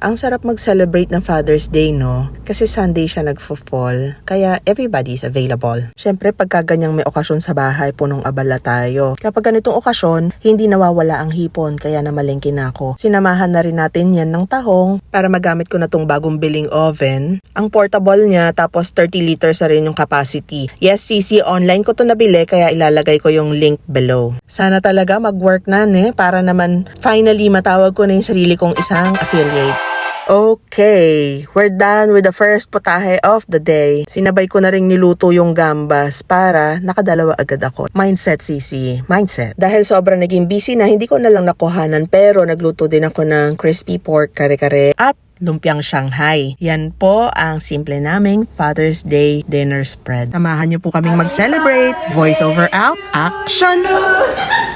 Ang sarap mag-celebrate ng Father's Day, no? Kasi Sunday siya nagfo-fall, kaya everybody's available. Siyempre, pagka ganyang may okasyon sa bahay, punong abala tayo. Kapag ganitong okasyon, hindi nawawala ang hipon, kaya namalengke na ako. Sinamahan na rin natin yan ng tahong para magamit ko na tong bagong biling oven. Ang portable niya, tapos 30 liters na rin yung capacity. Yes, CC, online ko to nabili, kaya ilalagay ko yung link below. Sana talaga mag-work na, para naman finally matawag ko na yung sarili kong isang affiliate. Okay, we're done with the first putahe of the day. Sinabay ko na rin niluto yung gambas para nakadalawa agad ako. Mindset, CC. Mindset. Dahil sobrang naging busy na, hindi ko na lang nakuhanan, pero nagluto din ako ng crispy pork kare-kare at lumpiang Shanghai. Yan po ang simple naming Father's Day dinner spread. Samahan niyo po kaming mag-celebrate. Voice over out. Action!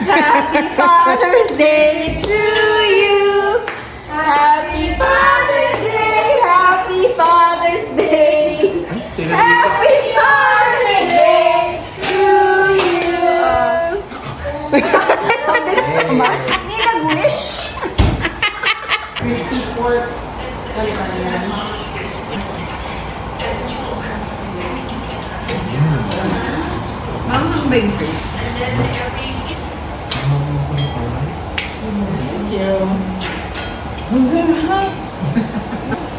Happy Father's Day to you! Happy Father's Day! Happy Father's Day! Happy Father's Day to you! Pabilis naman. Hindi nag-wish. Crispy pork. Mamang ba yung face? Thank you.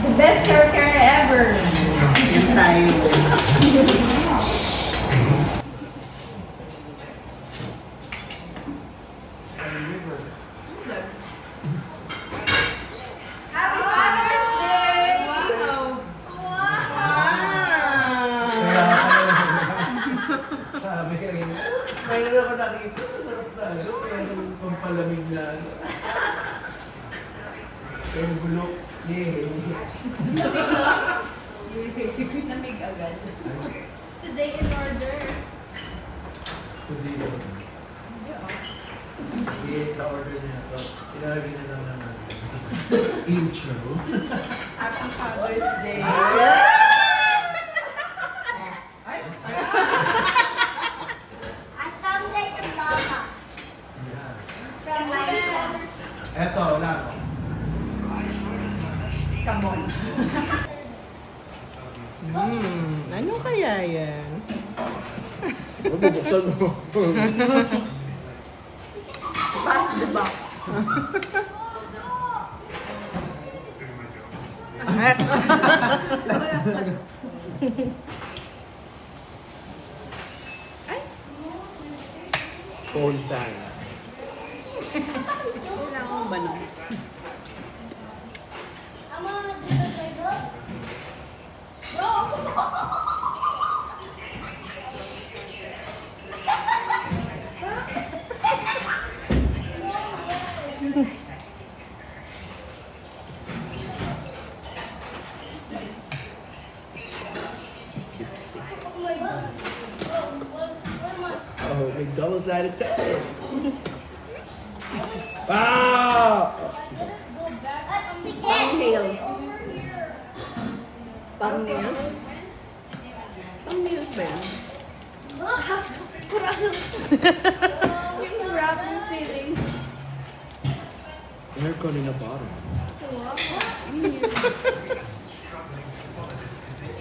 The best character ever. Yan tayo. Happy Father's Day! Sabi ka rin, mayroon ako nakita sa sarap na ano, mayroon pampalamig na ano. Yung bulok, Namig agad. Today in order. Sige, sa order niya to. Ilalagay na lang naman. Intro. Happy Father's Day. I sound like a mama. From my father's Eto lang. Samon. Ano kaya yan? Bubuksan mo. Pass the box. Phone stand. Kailangan ba nun? I'm gonna do the Lego. Oh my god. What am I? Oh, may double-sided tape. Wow! Go back. Pang nails. Over here. Pang nails? Pang nails ba yan? Yung wrap ng feeling. Aircon in a bottle.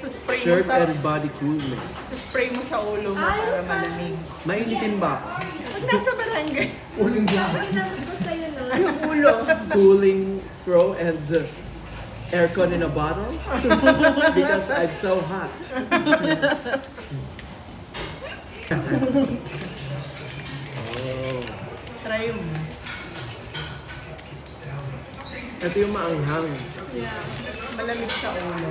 Spray mo Shirt sa, and body coolness. spray mo sa ulo mo para malamig. Mainitin ba? Pag nasa barangay, Cooling Ginamit ko sa'yo nun. yung ulo. Cooling throw and aircon in a bottle? Because I'm so hot. Oh. Try mo. Ito yung maanghang. Yeah. Malamig sa ulo.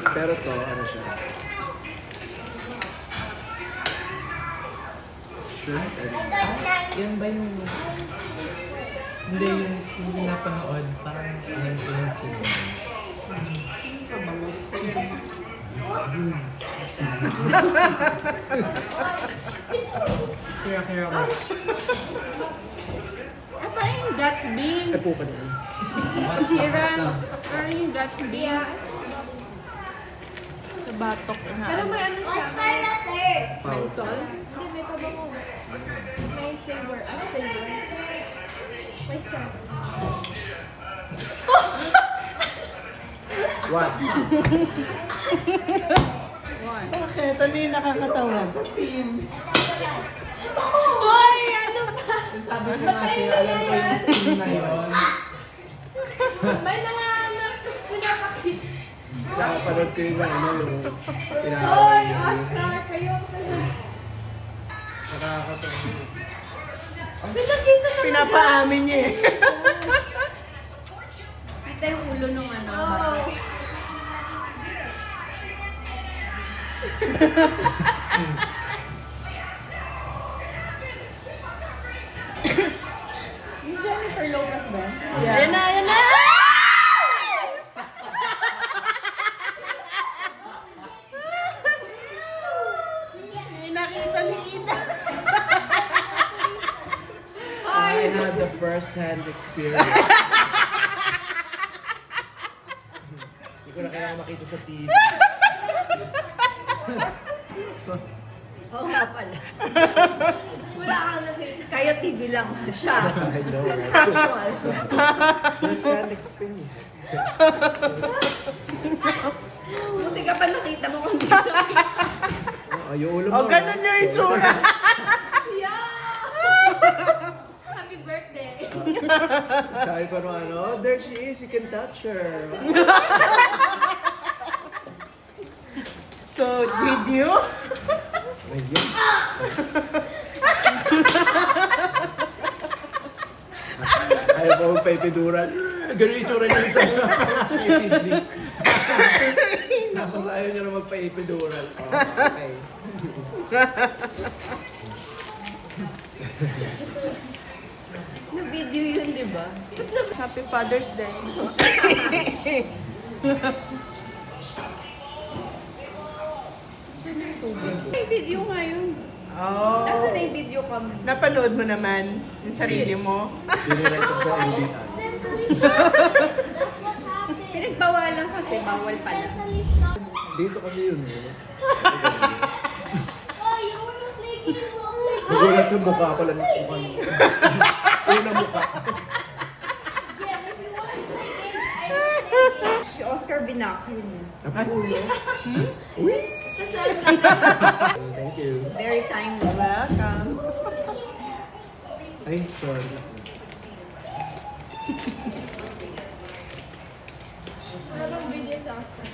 Pero to, ano siya? Shrimp and Yan ba yung... Hindi, yung hindi napanood. Parang alam ko yung sino. Kira-kira ko. Parang yung Gatsby. po ka na. Kira. Parang yung Gatsby. Sa batok. Pero may ano siya. What's my letter? Mentol? Hindi, may pabango. May flavor. Ano flavor? My son. What? Okay, ito na yung nakakatawa. Hoy! Ano ba? Sabi ko nga sa'yo, alam ko yung scene na yun. May nanganak. Tapos pinapakit. Nakapanood ko yung ano, yung Hoy! pinakawin yun. Oscar! Kayo ka na. Nakakatawa. Pinakita naman. Pinapaamin niya eh. Kita yung ulo nung ano. Oo. Yung Jennifer Lopez ba? Yeah. Yan na, yan na! Nakita ni Ina. I had the first-hand experience. Hindi ko na kailangan makita sa TV. Oo nga pala. Wala kang nakita. Kaya TV lang siya. I know, right? First-hand experience. Buti ka pa nakita mo kung dito. Yung ulo mo. O, ganun yung itsura. Happy birthday! Sabi pa nung ano, oh, there she is, you can touch her. So, video? Ay, yes. Ayaw pa magpaipiduran. Ganun yung itsura niya sa kay Sydney. Tapos ayaw niya na magpaipiduran. Oh, okay. Na-video yun, di ba? Happy Father's Day. May video nga yun. Oh. Nasaan na yung video cam? Napanood mo naman yung sarili mo? Dinirect ko sa NBI. Pinagbawalan kasi, bawal pala. Dito kasi yun. Oh, you wanna play games? I'll play games. Nagulat yung mukha pala ng mukha niya. Una mukha. Yeah, if you wanna play games, I will play games. Si Oscar Binaki yun. Ang ulo. Uy! Thank you. Very timely. Welcome. Ay, sorry. Wala bang video sa Oscar?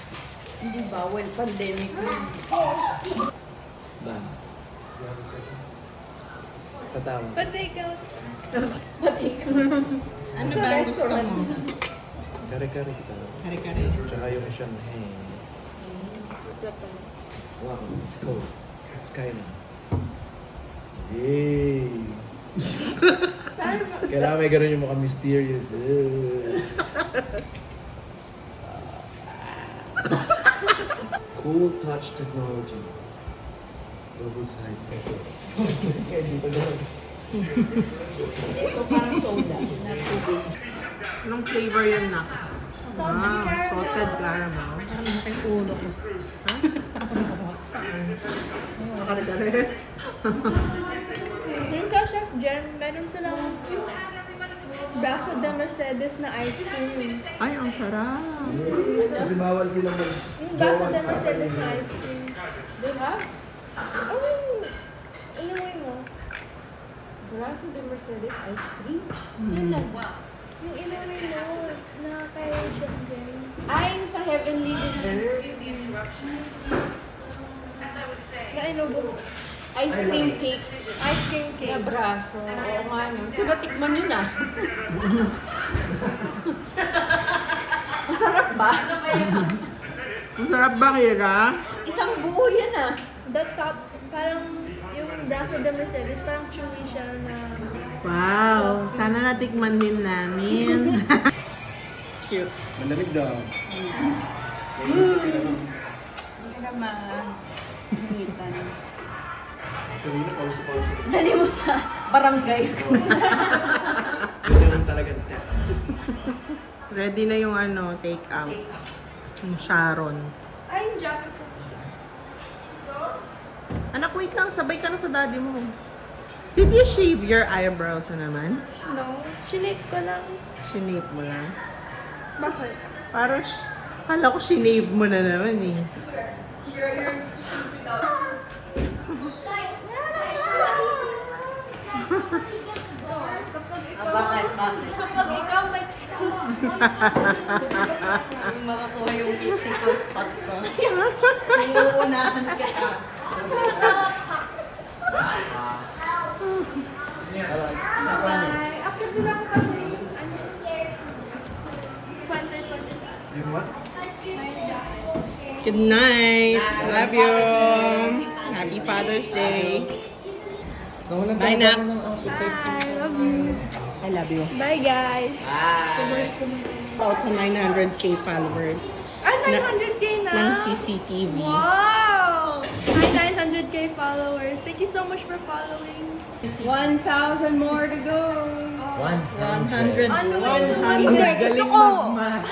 Hindi bawal, pandemic yun. Done. Tatawa. Birthday ka. Pati ka. Ano sa restaurant? Kare-kare kita. Kare-kare. Tsaka yung isang hey. Wow, it's cold. It's kind of. Yay! Kailangan may ganun yung mukha mysterious. Cool touch technology. Double side. Kaya dito lang. Ito parang soda. Anong flavor yun na? Salted caramel. Parang natin ulo ko. Kare-kare. Yung sa Chef Jen, meron silang Brazo de Mercedes na ice cream. Ay, ang sarap. Kasi bawal silang Yung Brazo de Mercedes na ice cream. Diba? Oh! Inuwi mo. Brazo de Mercedes ice cream? Yun lang ba? Yung inuwi mo na kay Chef Jen. Ay, yung sa Heavenly Dinner. Na inubo. Ice cream cake. Ice cream Na cake. braso. Oo nga no. Diba tikman yun ah? Masarap ba? Ang sarap ba, Kira? Isang buo yan ah. The top, parang yung Brazo de Mercedes, parang chewy siya na... Wow, sana natikman din namin. Cute. Malamig daw. Hindi ka na ma-hingitan. Kanina, pausa-pausa. Dali mo sa barangay ko. Yun yung talagang test. Ready na yung ano, take out. Yung Sharon. Ay, yung jacket kasi. Anak, wait lang. Sabay ka na sa daddy mo. Did you shave your eyebrows na naman? No. Shinape ko lang. Shinape mo lang? Bakit? Parang, kala ko shinape mo na naman eh. Kapag ikaw may Makakuha yung critical spot ko. Iuunahan kita. Bye. After bilang ko kasi, ano, sweater ko. Good night. Love you. Happy Father's Day. Bye, Nak. Bye. Love you. I love you. Bye, guys. About sa 900k followers Ah, 900k na. ng CCTV. Wow! Hi, 900k followers. Thank you so much for following. 1,000 more to go. 100. Ano? 100. Galing Galing ko. mag-math.